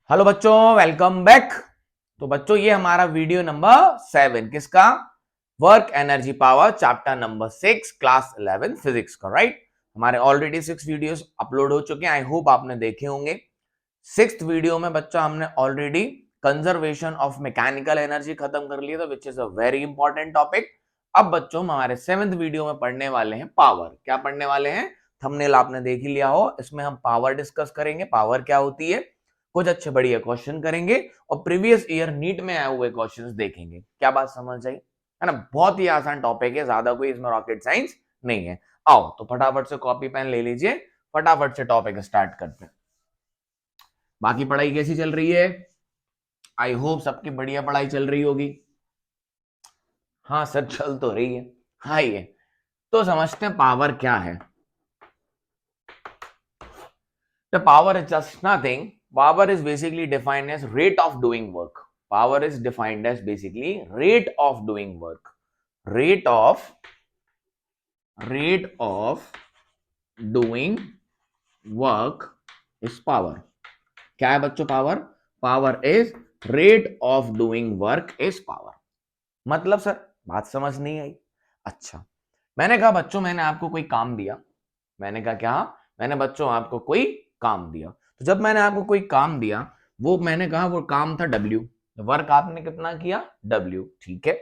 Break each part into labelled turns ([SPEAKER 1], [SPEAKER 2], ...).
[SPEAKER 1] Hello बच्चों, welcome back. तो बच्चों ये हमारा वीडियो नंबर 7 किसका? Work energy power chapter number 6 class 11 physics का, राइट। हमारे ऑलरेडी 6 वीडियोस अपलोड हो चुके हैं। आई होप आपने देखे होंगे। 6th वीडियो में बच्चा हमने already conservation of mechanical energy खत्म कर लिया था, which is a very important topic. अब बच्चों हम हमारे 7th वीडियो में पढ़ने वाले हैं पावर। क्या पढ़ने वाले हैं? थंबनेल आपने देख ही लिया हो। इसमें हम पावर डिस्कस करेंगे, पावर क्या होती है, कुछ अच्छे बढ़िया क्वेश्चन करेंगे और प्रीवियस ईयर नीट में आए हुए क्वेश्चंस देखेंगे। क्या बात समझ आई है ना? बहुत ही आसान टॉपिक है, ज्यादा कोई इसमें रॉकेट साइंस नहीं है। आओ तो फटाफट से कॉपी पेन ले लीजिए, फटाफट से टॉपिक स्टार्ट करते हैं। बाकी पढ़ाई कैसी चल रही है? आई होप सबकी बढ़िया पढ़ाई चल रही होगी। हाँ सर, चल तो रही है। हाँ ये तो समझते हैं पावर क्या है। The power is just nothing. Power is basically defined as rate of doing work. Power is defined as basically rate of doing work. Rate of doing work is power. क्या है बच्चों power? Power is rate of doing work is power. मतलब sir बात समझ नहीं आई। अच्छा, मैंने कहा बच्चों मैंने आपको कोई काम दिया। मैंने कहा क्या? मैंने बच्चों आपको कोई काम दिया। तो जब मैंने आपको कोई काम दिया, वो मैंने कहा वो काम था W। वर्क आपने कितना किया? W, ठीक है।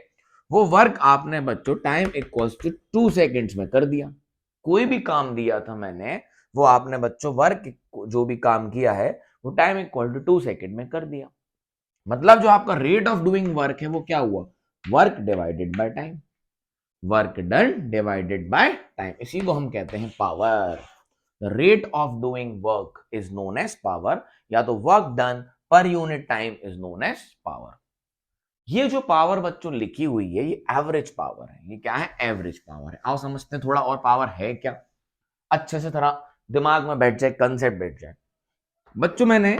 [SPEAKER 1] वो वर्क आपने बच्चों टाइम इक्वल्स टू 2 सेकेंड्स में कर दिया। कोई भी काम दिया था मैंने, वो आपने बच्चों वर्क जो भी काम किया है वो टाइम इक्वल टू 2 सेकेंड में कर दिया। मतलब जो आपका रेट ऑफ डूइंग वर्क है वो क्या हुआ? Work divided by time. Work done divided by time, इसी को हम कहते हैं power. The rate of doing work is known as power, या तो work done per unit time is known as power. ये जो पावर बच्चों लिखी हुई है ये एवरेज पावर है। ये क्या है? एवरेज पावर है। आओ समझते हैं थोड़ा और पावर है क्या, अच्छे से थोड़ा दिमाग में बैठ जाए, कंसेप्ट बैठ जाए। बच्चों मैंने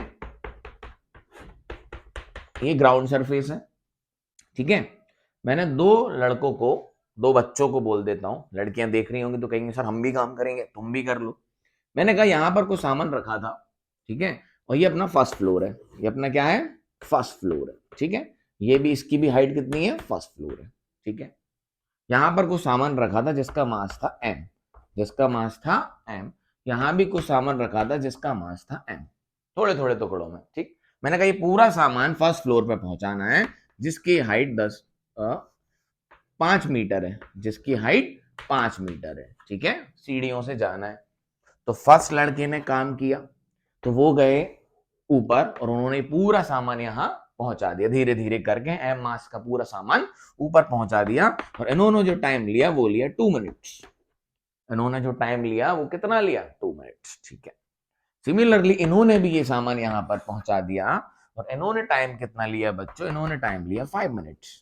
[SPEAKER 1] ये ग्राउंड सरफेस है, ठीक है। मैंने दो बच्चों को बोल देता हूं। लड़कियां देख रही होंगी तो कहेंगे सर हम भी काम करेंगे, तुम भी कर लो। मैंने कहा यहां पर कुछ सामान रखा था, ठीक है। और ये अपना फर्स्ट फ्लोर है। ये अपना क्या है? फर्स्ट फ्लोर है, ठीक है। ये भी, इसकी भी हाइट कितनी है? फर्स्ट फ्लोर है, ठीक है। यहां पर कुछ सामान रखा था जिसका मास था m, जिसका मास था m। यहां भी कुछ सामान रखा था जिसका मास था m, थोड़े थोड़े टुकड़ों में, ठीक। मैंने कहा ये पूरा सामान फर्स्ट फ्लोर पे पहुंचाना है, जिसकी हाइट 5 मीटर है, जिसकी हाइट 5 मीटर है, ठीक है। सीढ़ियों से जाना है। तो फर्स्ट लड़के ने काम किया, तो वो गए ऊपर और उन्होंने पूरा सामान यहां पहुंचा दिया, धीरे धीरे करके एम मास का पूरा सामान ऊपर पहुंचा दिया। और इन्होंने जो टाइम लिया वो लिया 2 मिनट्स। इन्होंने जो टाइम लिया वो कितना लिया? 2 मिनट्स, ठीक है। सिमिलरली इन्होंने भी ये सामान यहां पर पहुंचा दिया और इन्होंने टाइम कितना लिया बच्चों? इन्होंने टाइम लिया 5 मिनट्स।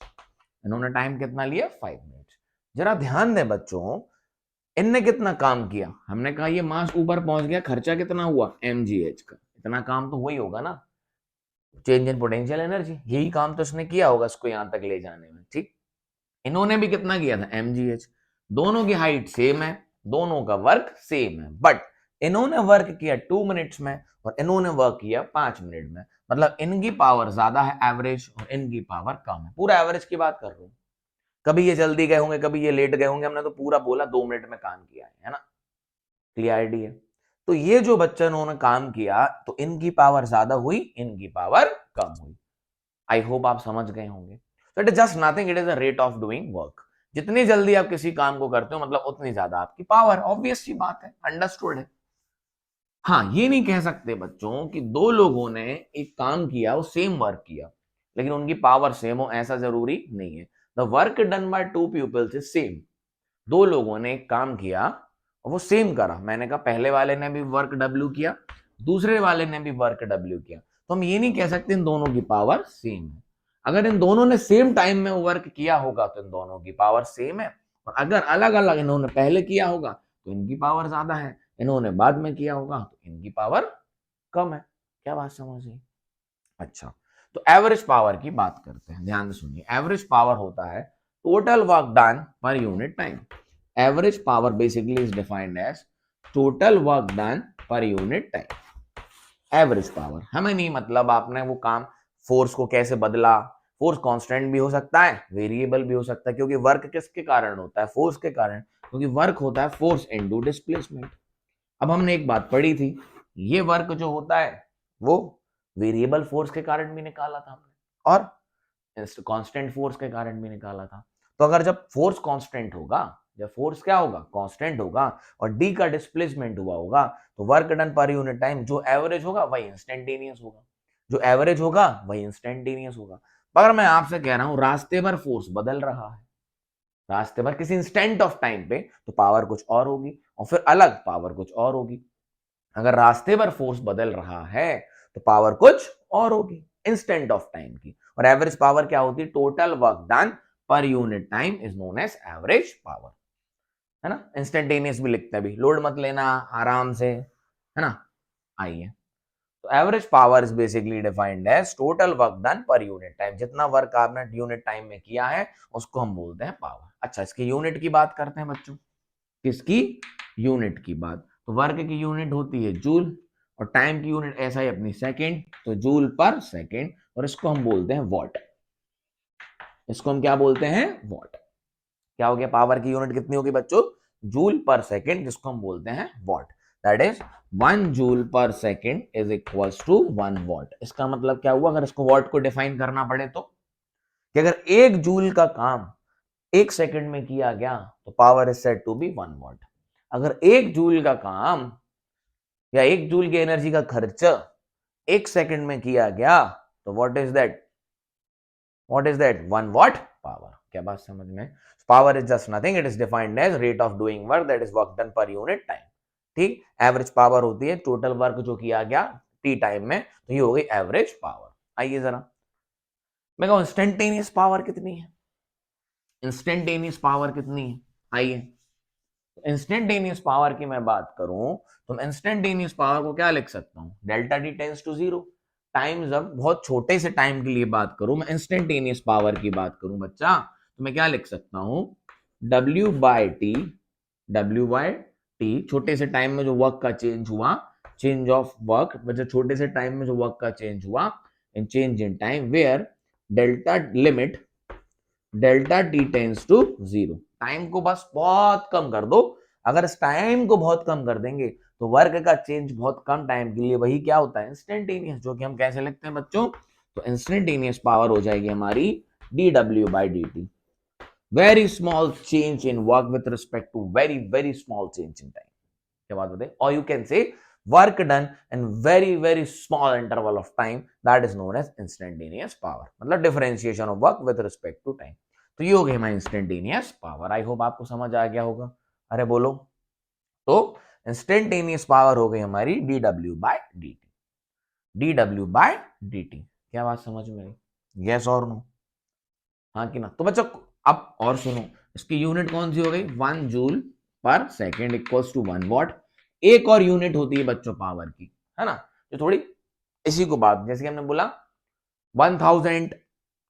[SPEAKER 1] इन्होंने टाइम कितना लिया? 5 मिनट्स। जरा ध्यान दें बच्चों, इनने कितना काम किया? हमने कहा ये मास ऊपर पहुंच गया, खर्चा कितना हुआ? mgh का। इतना काम तो वही होगा ना, चेंज इन पोटेंशियल एनर्जी। यही काम तो इसने किया होगा इसको यहां तक ले जाने में, ठीक। इन्होंने भी कितना किया था? mgh। दोनों की हाइट सेम है, दोनों का वर्क सेम है, बट इन्होंने वर्क किया 2 मिनट्स में और इन्होंने वर्क किया 5 मिनट में। मतलब इनकी पावर ज्यादा है एवरेज, और इनकी पावर कम है। पूरा एवरेज की बात कर रहा हूं। कभी ये जल्दी गए होंगे, कभी ये लेट गए होंगे। हमने तो पूरा बोला 2 मिनट में काम किया है ना। क्लियरिटी है? तो ये जो बच्चा इन्होंने काम किया, तो इनकी पावर ज्यादा हुई, इनकी पावर कम हुई। आई होप आप समझ गए होंगे। तो it is just nothing, it is a rate of doing work. जितनी जल्दी आप किसी काम को करते हो मतलब उतनी ज्यादा आपकी पावर। ऑब्वियस सी बात है, अंडरस्टूड है। हाँ, ये नहीं कह सकते बच्चों कि दो लोगों ने एक काम किया, वो सेम वर्क किया, लेकिन उनकी पावर सेम हो, ऐसा जरूरी नहीं है। The work done by 2 peoples is same. दो लोगों ने एक काम किया और वो सेम करा। मैंने कहा पहले वाले ने भी वर्क W किया, दूसरे वाले ने भी वर्क W किया, तो हम ये नहीं कह सकते इन दोनों की पावर सेम है। अगर इन दोनों ने सेम टाइम में वर्क किया होगा तो इन दोनों की पावर सेम है, और अगर अलग अलग इन्होंने पहले किया होगा तो इनकी पावर ज्यादा है, इन्होंने बाद में किया होगा तो इनकी पावर कम है। क्या बात समझ गई? अच्छा, तो एवरेज पावर की बात करते हैं, ध्यान से सुनिए। एवरेज पावर होता है total work done per unit time. Average power basically is defined as total work done per unit time. Average power. हमें नहीं मतलब आपने वो काम फोर्स को कैसे बदला। फोर्स कांस्टेंट भी हो सकता है, वेरिएबल भी हो सकता है, क्योंकि वर्क किसके कारण होता है, फोर्स के कारण, क्योंकि वर्क होता है फोर्स इनटू डिस्प्लेसमेंट। अब हमने एक बात पढ़ी थी, ये वर्क जो होता है वो वेरिएबल फोर्स के कारण भी निकाला था हमने, और कांस्टेंट फोर्स के कारण भी निकाला था। तो अगर जब फोर्स कांस्टेंट होगा, जब फोर्स क्या होगा, कांस्टेंट होगा, और डी का डिस्प्लेसमेंट हुआ होगा, तो work done per unit time जो एवरेज होगा वही इंस्टेंटेनियस होगा, जो एवरेज होगा वही इंस्टेंटेनियस होगा। अगर मैं आपसे कह रहा हूं रास्ते पर फोर्स बदल रहा है, रास्ते पर किसी इंस्टेंट ऑफ टाइम पे, तो पावर कुछ और होगी, और फिर अलग पावर कुछ और होगी। अगर रास्ते पर फोर्स बदल रहा है तो पावर कुछ और होगी, इंस्टेंट ऑफ टाइम की। और एवरेज पावर क्या होती है, total work done per unit time is known as average power, है ना। इंस्टेंटेनियस भी लिखते हैं, अभी लोड मत लेना, आराम से, है ना। आइए, तो average power is basically defined as total work done per unit time. जितना वर्क आपने यूनिट टाइम में किया है उसको हम बोलते हैं पावर। अच्छा, इसकी यूनिट की बात करते हैं बच्चों, किसकी, यूनिट की बात। तो वर्क की यूनिट होती है जूल, और टाइम की यूनिट ऐसा ही अपनी सेकंड, तो जूल पर सेकंड, और इसको हम बोलते हैं वॉट। इसको हम क्या बोलते हैं, वॉट। क्या हो गया, पावर की यूनिट कितनी होगी बच्चों, जूल पर सेकंड, जिसको हम बोलते हैं watt. That is 1 joule per second is equals to 1 watt. इसका मतलब क्या हुआ, अगर इसको वॉट को डिफाइन करना पड़े तो, कि अगर 1 जूल का काम 1 सेकंड में किया गया तो power is said to be 1 watt. अगर 1 जूल का काम या 1 जूल की एनर्जी का खर्च 1 सेकंड में किया गया तो what is that, what is that, 1 watt power. क्या बात समझ में, power is just nothing, it is defined as rate of doing work that is work done per unit time. ठीक, एवरेज पावर होती है टोटल वर्क जो किया गया टी टाइम में, तो ये हो गई एवरेज पावर। आइए जरा मैं कहूं इंस्टेंटेनियस पावर कितनी है, इंस्टेंटेनियस पावर कितनी है। आइए, इंस्टेंटेनियस पावर की मैं बात करूं तो मैं इंस्टेंटेनियस पावर को क्या लिख सकता हूं, delta T tends to zero. Time जब बहुत छोटे से टाइम के लिए बात करूं, मैं इंस्टेंटेनियस पावर की बात करूं बच्चा, तो मैं क्या लिख सकता हूं, W by T, W by T, छोटे से टाइम में जो वर्क का चेंज हुआ, चेंज ऑफ वर्क, मतलब छोटे से टाइम में जो वर्क का चेंज हुआ, in change in time where delta limit, delta T tends to zero. Time को बस बहुत कम कर दो, अगर इस टाइम को बहुत कम कर देंगे तो वर्क का चेंज बहुत कम टाइम के लिए, वही क्या होता है, इंस्टेंटेनियस, जो कि हम कैसे लिखते हैं बच्चों, तो इंस्टेंटेनियस पावर हो जाएगी हमारी D W by D t. Very small change in work with respect to very very small change in time. क्या बात बताए, और you can say work done in very very small interval of time, that is known as instantaneous power, मतलब differentiation of work with respect to time. तो ये हो गई हमारी इंस्टेंटेनियस पावर। आई होप आपको समझ आ गया होगा, अरे बोलो। तो इंस्टेंटेनियस पावर हो गई हमारी D W by D T, D W by D T. क्या बात समझ में आई, यस और नो, हाँ कि ना। तो बच्चों अब और सुनो, इसकी यूनिट कौन सी हो गई, 1 जूल पर सेकेंड इक्वल्स टू 1 वॉट। एक और यूनिट होती है बच्चों पावर की, है ना, जो थोड़ी इसी को बात, जैसे कि हमने बोला 1000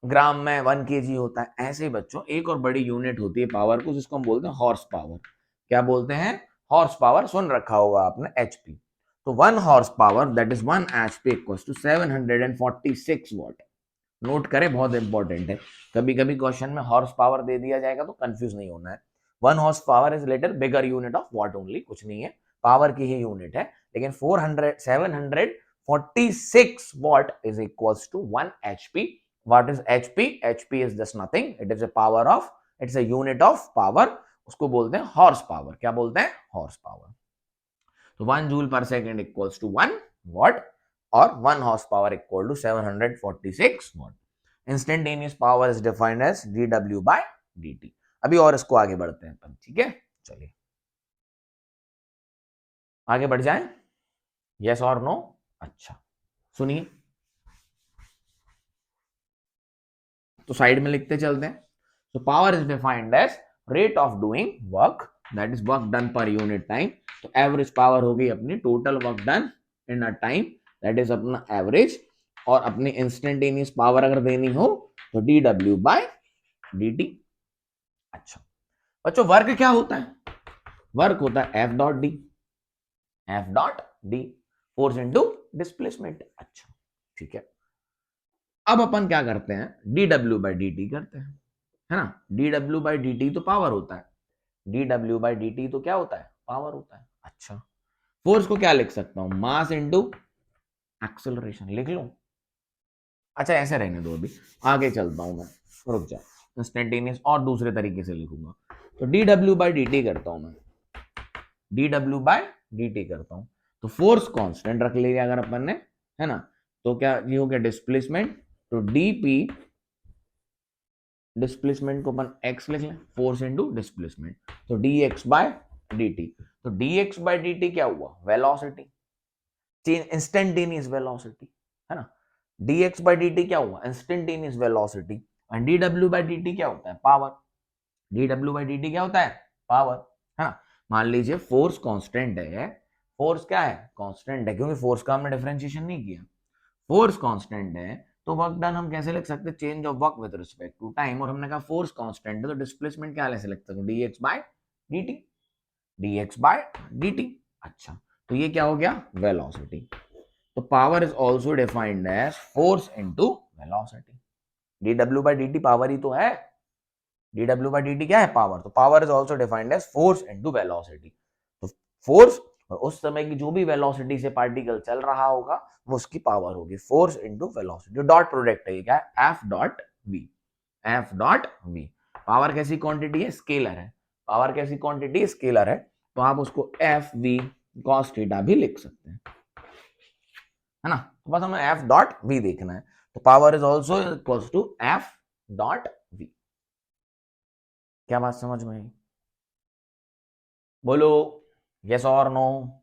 [SPEAKER 1] ग्राम में 1 kg होता है, ऐसे ही बच्चों एक और बड़ी यूनिट होती है पावर को, जिसको हम बोलते हैं हॉर्स पावर। क्या बोलते हैं, हॉर्स पावर, सुन रखा होगा आपने एचपी। तो 1 horse power that is 1 HP equals to 746 watt. Note करें, बहुत इंपॉर्टेंट है, कभी कभी क्वेश्चन में हॉर्स पावर दे दिया जाएगा तो कंफ्यूज नहीं होना है। 1 horse power is later bigger unit of watt only, कुछ नहीं है, पावर की ही यूनिट है। लेकिन 746 watt is equals to 1 HP। What is HP, HP is just nothing, it is a power of, it's a unit of power, उसको बोलते हैं horse power. क्या बोलते हैं, हॉर्स पावर। तो 1 जूल पर सेकेंड इक्वल्स टू 1 वॉट, और 1 horse power equal to 746 watt. Instantaneous power is defined as D W by D T. अभी और इसको आगे बढ़ते हैं अपन, ठीक है, चलिए आगे बढ़ जाए, यस और नो। अच्छा सुनिए, तो साइड में लिखते चलते हैं। तो power is defined as rate of doing work, that is work done per unit time. तो एवरेज पावर हो गई अपनी total work done in a time, that is अपना एवरेज। और अपनी इंस्टेंटेनियस पावर अगर देनी हो तो D W by D T. अच्छा बच्चों, वर्क क्या होता है, वर्क होता है F dot D, F dot D. Force into displacement. अच्छा ठीक है, अब अपन क्या करते हैं, D W by D T करते हैं, है ना। D W by D t तो पावर होता है, d W by D t तो क्या होता है, पावर होता है। अच्छा, फोर्स को क्या लिख सकता हूं, मास इंटू एक्सेलरेशन लिख लो। अच्छा ऐसे रहने दो, अभी आगे चलता हूं मैं, रुक जा, इंस्टेंटेनियस और दूसरे तरीके से लिखूंगा। तो D W by D T करता हूं मैं, D W by D T करता हूं, तो फोर्स कांस्टेंट रख लिया अगर अपन ने, है ना। तो क्या ये हो गया डिस्प्लेसमेंट, तो डी पी, डिस्प्लेसमेंट को अपन एक्स लिख लें, फोर्स इंटू डिस्प्लेसमेंट, तो d x by D t. तो d x by D T क्या हुआ, वेलोसिटी, चेंज इंस्टेंटेनियस वेलोसिटी, है ना। D x by D T क्या हुआ, instantaneous velocity. And d W by D T क्या होता है, power. D W by D T क्या होता है, पावर, है ना। मान लीजिए फोर्स कांस्टेंट है, फोर्स क्या है, कांस्टेंट है, क्योंकि फोर्स का हमने डिफरेंशिएशन नहीं किया। फोर्स कांस्टेंट है तो वर्क डन हम कैसे लिख सकते हैं, change of work with respect to time, और हमने कहा फोर्स कांस्टेंट है तो डिस्प्लेसमेंट क्या ऐसे लिख सकते हैं, d x by D T, d x by D T. अच्छा, तो ये क्या हो गया, वेलोसिटी। तो power is also defined as force into velocity. D W by D t power ही तो है, d W by D T क्या है, पावर। तो power is also defined as force into velocity. तो फोर्स और उस समय की जो भी वेलोसिटी से पार्टिकल चल रहा होगा वो उसकी पावर होगी, force into velocity. Dot product है ये क्या है, F dot V, F dot V. Power कैसी क्वांटिटी है, स्केलर है, पावर कैसी क्वांटिटी है, स्केलर है, तो आप उसको एफ वी कॉस थीटा भी लिख सकते हैं, है ना। तो बस हमें एफ डॉट वी देखना है, तो power is also equals to F dot V. क्या बात समझ में आई, बोलो यस और नो,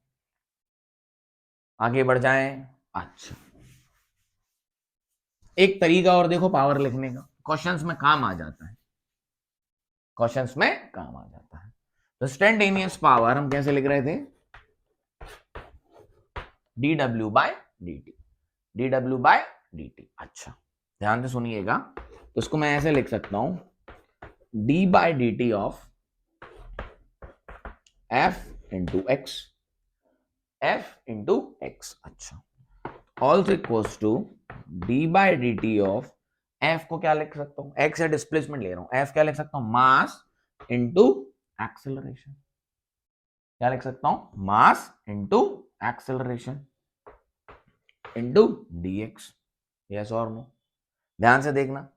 [SPEAKER 1] आगे बढ़ जाएं। अच्छा, एक तरीका और देखो पावर लिखने का, क्वेश्चंस में काम आ जाता है, क्वेश्चंस में काम आ जाता है। तो इंस्टेंटेनियस पावर हम कैसे लिख रहे थे, D W by D T, D W by D T. अच्छा ध्यान से सुनिएगा, तो इसको मैं ऐसे लिख सकता हूं, d by D t of f into x, f into x. अच्छा, also equals to d by D t of f को क्या लिख सकता हूं, एक्स या डिस्प्लेसमेंट ले रहा हूं, एफ क्या लिख सकता हूं, मास इंटू एक्सेलरेशन। क्या लिख सकता हूं, mass into acceleration into DX. Yes और नो, ध्यान से देखना।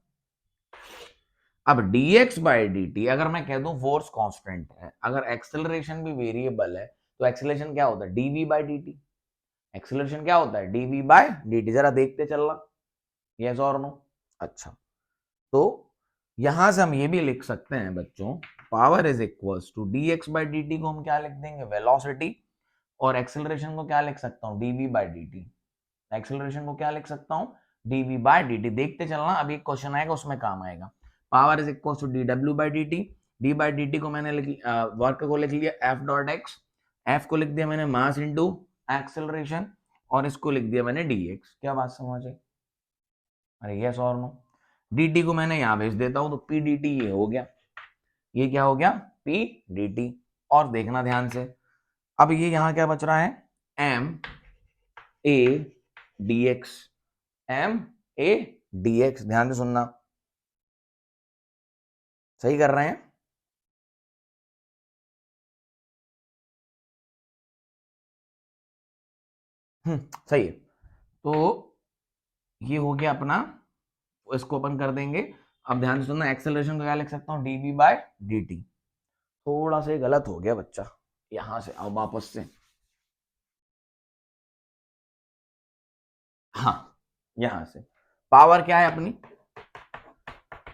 [SPEAKER 1] अब dx बाई डी टी अगर मैं कह दूं फोर्स कांस्टेंट है, अगर एक्सेलरेशन भी वेरिएबल है तो एक्सेलरेशन क्या होता है, dv by D T. Acceleration क्या होता है, dv बाई डी टी। जरा देखते चलना, यस और नो। अच्छा, तो यहां से हम ये भी लिख सकते हैं बच्चों, power is equals to dx by D T को हम क्या लिख देंगे, वेलोसिटी, और एक्सेलरेशन को क्या लिख सकता हूं, dv by D T. Acceleration को क्या लिख सकता हूं, dv बाई डी टी। देखते चलना, अभी एक क्वेश्चन आएगा उसमें काम आएगा। Power is equal to D W by D T, D by D T को मैंने वर्क को लिख लिया एफ डॉट एक्स, एफ को लिख दिया मैंने मास इंटू एक्सेलरेशन, और इसको लिख दिया मैंने डी एक्स। क्या बात समझ आई, अरे यस और नो। डी टी को मैंने यहां भेज देता हूं, तो पी डी टी ये हो गया, ये क्या हो गया, पी डी टी। और देखना ध्यान से, अब ये यहां क्या बच रहा है, M A D X, M A D X. ध्यान से सुनना, सही कर रहे हैं, सही है। तो ये हो गया अपना, इसको अपन कर देंगे। अब ध्यान से सुनना, एक्सेलरेशन को क्या लिख सकता हूँ, डीवी बाय डी टी। थोड़ा सा गलत हो गया बच्चा, यहां से आओ वापस से, हाँ यहां से। पावर क्या है अपनी,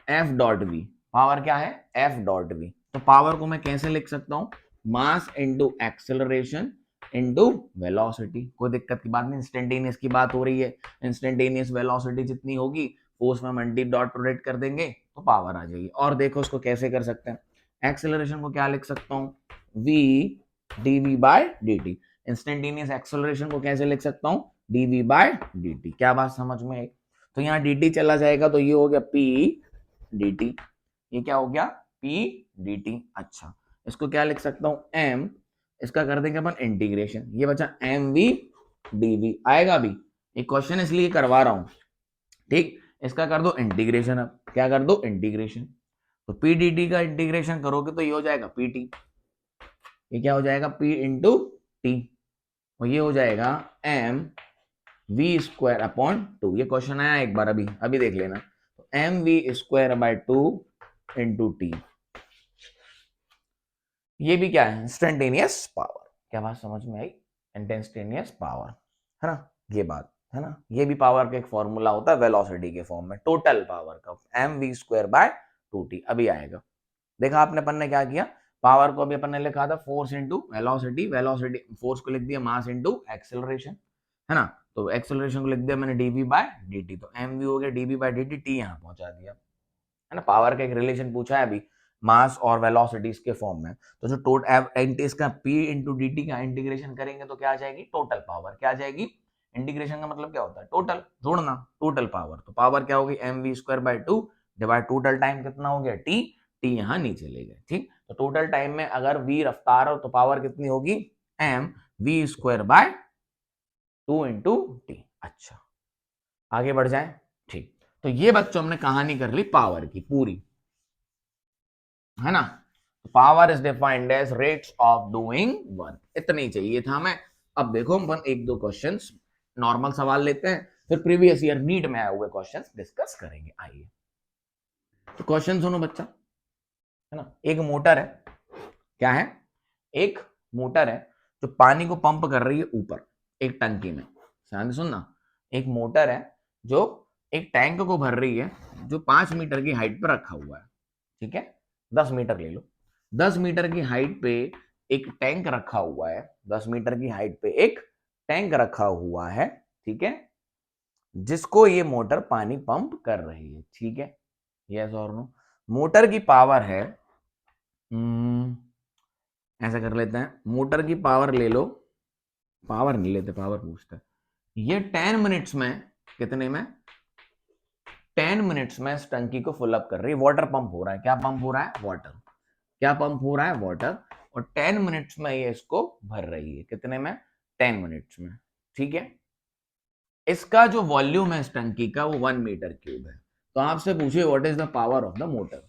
[SPEAKER 1] एफ डॉट वी, पावर क्या है, एफ डॉट वी। तो पावर को मैं कैसे लिख सकता हूं, mass into acceleration into velocity. कोई दिक्कत की बात नहीं, इंस्टेंटेनियस की बात हो रही है, इंस्टेंटेनियस वेलोसिटी जितनी होगी फोर्स में मल्टी डॉट प्रोडक्ट कर देंगे तो पावर आ जाएगी। और देखो उसको कैसे कर सकते हैं, एक्सेलरेशन को क्या लिख सकता हूं, v dv by dt। Instantaneous acceleration को कैसे लिख सकता हूं, dv बाय dt। क्या बात समझ में आई, तो यहाँ dt चला जाएगा तो ये हो गया p dt, ये क्या हो गया, p dt। अच्छा, इसको क्या लिख सकता हूं, m, इसका कर देंगे अपन इंटीग्रेशन, ये बचा mv dv आएगा भी, एक क्वेश्चन इसलिए करवा रहा हूं, ठीक। इसका कर दो इंटीग्रेशन, अब क्या कर दो इंटीग्रेशन, तो पी डी टी का इंटीग्रेशन करोगे तो ये हो जाएगा पी टी, ये क्या हो जाएगा p इंटू टी, और ये हो जाएगा M V square upon two. ये क्वेश्चन आया एक बार, अभी अभी देख लेना, तो M V square by two into T, ये भी क्या है इंस्टेंटेनियस पावर। क्या बात समझ में आई, इंस्टेंटेनियस पावर, है ना, ये बात है ना, ये भी पावर का एक फॉर्मूला होता है वेलोसिटी के फॉर्म में, टोटल पावर का M V square by two T, अभी आएगा। देखा आपने अपन ने क्या किया, पावर को अभी अपन ने लिखा था force into velocity, velocity force को लिख दिया मास इंटू एक्सेलरेशन, है ना, तो एक्सेलरेशन को लिख दिया मैंने डीवी बाय dt, तो एम वी हो गया डीवी बाय dt, टी यहाँ पहुंचा दिया, है ना। पावर का एक रिलेशन पूछा है अभी मास और वेलोसिटीज के फॉर्म में, तो जो टोटल इसका p इंटू डी टी का इंटीग्रेशन करेंगे तो क्या आ जाएगी टोटल पावर, क्या आ जाएगी, इंटीग्रेशन का मतलब क्या होता है टोटल जोड़ना, टोटल पावर, तो पावर क्या होगी M V square by two divide total time कितना हो गया टी, टी यहाँ नीचे ले गए, ठीक। तो टोटल टाइम में अगर v रफ्तार हो तो पावर कितनी होगी M V square by two into T. अच्छा आगे बढ़ जाए, ठीक। तो ये बच्चों हमने कहानी कर ली पावर की पूरी, है ना। Power is defined as rates of doing work, इतना ही चाहिए था हमें। अब देखो हम एक दो क्वेश्चंस नॉर्मल सवाल लेते हैं, फिर प्रीवियस ईयर नीट में आए हुए क्वेश्चंस डिस्कस करेंगे। आइए तो क्वेश्चन सुनो बच्चा, है ना। एक मोटर है, क्या है, एक मोटर है जो पानी को पंप कर रही है ऊपर एक टंकी में, ध्यान से सुनना, एक मोटर है जो एक टैंक को भर रही है जो 5 मीटर की हाइट पर रखा हुआ है, ठीक है, 10 मीटर ले लो, 10 मीटर की हाइट पे एक टैंक रखा हुआ है, 10 मीटर की हाइट पे एक टैंक रखा हुआ है, ठीक है, जिसको ये मोटर पानी पंप कर रही है, ठीक है, यस और नो। मोटर की पावर है, ऐसा कर लेते हैं, मोटर की पावर ले लो, पावर नहीं लेते, पावर पूछता है, ये 10 मिनट्स में कितने में, 10 मिनट्स में इस टंकी को फुल अप कर रही है, वाटर पंप हो रहा है, क्या पंप हो रहा है वाटर, क्या पंप हो रहा है वाटर, और 10 मिनट्स में ये इसको भर रही है, कितने में 10 मिनट्स में, ठीक है। इसका जो वॉल्यूम है इस टंकी का वो 1 मीटर क्यूब है। तो आपसे पूछिए what is the power of the motor,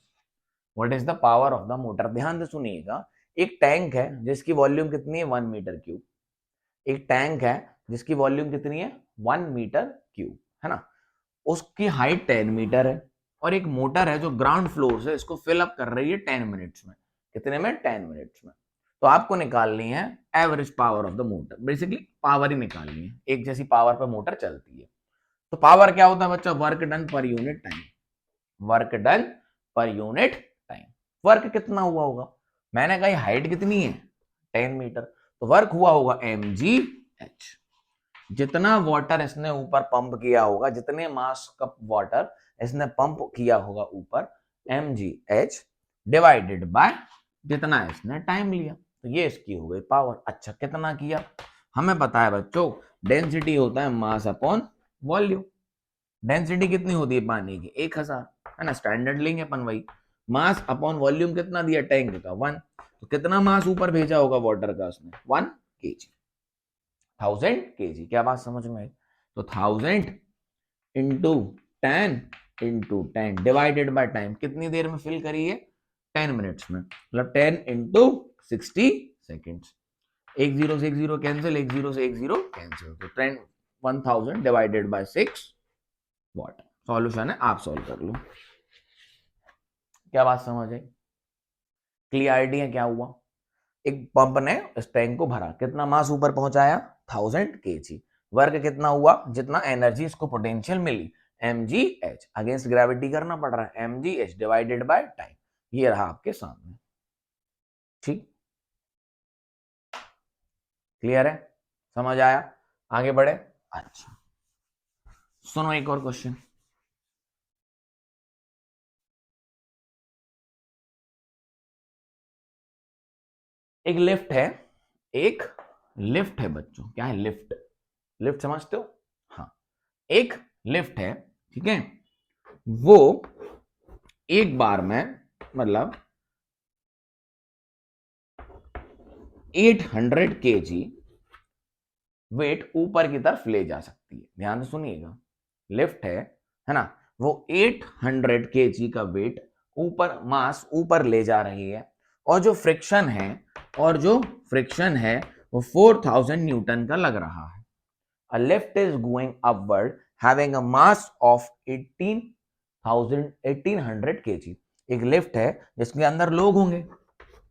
[SPEAKER 1] what is the power of the motor. ध्यान से सुनिएगा, एक टैंक है जिसकी वॉल्यूम कितनी है 1 मीटर क्यूब, एक टैंक है जिसकी वॉल्यूम कितनी है 1 मीटर क्यूब, है ना, उसकी हाइट 10 मीटर है, और एक मोटर है जो ग्राउंड फ्लोर से इसको फिल अप कर रही है 10 मिनट्स में, कितने में 10 मिनट्स में। तो आपको निकालनी है average power of the motor, basically power ही निकालनी है, एक जैसी पावर पर मोटर चलती है। तो पावर क्या होता है बच्चा, work done per unit time, work done per unit time, work कितना हुआ होगा, मैंने कहा हाइट कितनी है 10 मीटर, तो वर्क हुआ होगा mgh, जितना वाटर इसने ऊपर पंप किया होगा, जितने मास का वाटर इसने पंप किया होगा ऊपर, mgh डिवाइडेड बाय जितना इसने टाइम लिया, तो ये इसकी हो गई पावर। अच्छा कितना किया, हमें पता है बच्चों डेंसिटी होता है मास अपॉन वॉल्यूम, डेंसिटी कितनी होती है पानी की 1000, है ना, स्टैंडर्ड लेंगे अपन वही, मास अपॉन वॉल्यूम कितना दिया टैंक का 1, तो कितना मास ऊपर भेजा होगा वाटर का उसने 1 kg, 1000 kg। क्या बात समझ में आई, तो 1000 into 10 into 10 divided by time, कितनी देर में फिल करी है 10 मिनट्स में, मतलब 10 इंटू 60 सेकेंड्स, एक जीरो से एक जीरो कैंसिल, एक जीरो से एक जीरो कैंसिल, तो 10 1000 डिवाइडेड बाय 6 वाट। सॉल्यूशन है, आप सॉल्व कर लो। क्या बात समझ आई, क्लियरिटी है क्या हुआ, एक पंप ने इस टैंक को भरा, कितना मास ऊपर पहुंचाया 1000 kg, वर्क कितना हुआ, जितना एनर्जी इसको पोटेंशियल मिली mgh, अगेंस्ट ग्रेविटी करना पड़ रहा है mgh डिवाइडेड बाय टाइम, ये रहा आपके सामने, ठीक, क्लियर है, समझ आया, आगे बढ़े। अच्छा सुनो एक और क्वेश्चन, एक लिफ्ट है, एक लिफ्ट है बच्चों, क्या है लिफ्ट, लिफ्ट समझते हो, हाँ, एक लिफ्ट है, ठीक है, वो एक बार में मतलब 800 kg वेट ऊपर की तरफ ले जा सकती है। ध्यान से सुनिएगा, लिफ्ट है ना, वो 800 केजी का वेट ऊपर, मास ऊपर ले जा रही है, और जो फ्रिक्शन है वो 4000 न्यूटन का लग रहा है। A lift is going upward having a mass of 1800 kg। एक लिफ्ट है जिसके अंदर लोग होंगे,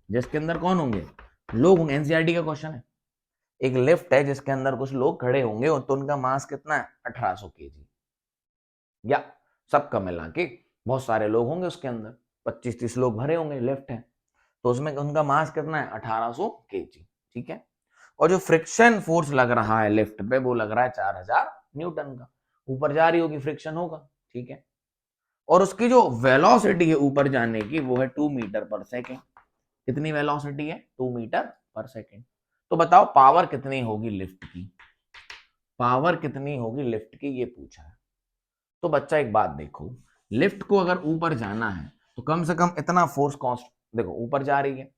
[SPEAKER 1] जिसके अंदर कौन होंगे, लोग होंगे। एनसीईआरटी का क्वेश्चन है। एक लिफ्ट है जिसके अंदर कुछ लोग खड़े होंगे, और तो उनका मास कितना है, 1800 केजी, या सबका मिला के बहुत सारे लोग होंगे उसके अंदर, 25-30 लोग भरे होंगे, लिफ्ट है, तो उसमें उनका मास कितना है, 1800 केजी। ठीक है, और जो फ्रिक्शन फोर्स लग रहा है लिफ्ट पे वो लग रहा है 4000 न्यूटन का। ऊपर जा रही होगी, फ्रिक्शन होगा। ठीक है, और उसकी जो वेलोसिटी है ऊपर जाने की वो है 2 मीटर पर सेकेंड। कितनी वेलोसिटी है, 2 मीटर पर सेकेंड। तो बताओ पावर कितनी होगी लिफ्ट की, पावर कितनी होगी लिफ्ट की, ये पूछा है। तो बच्चा एक बात देखो, लिफ्ट को अगर ऊपर जाना है तो कम से कम इतना फोर्स कांस्टेंट, देखो ऊपर जा रही है,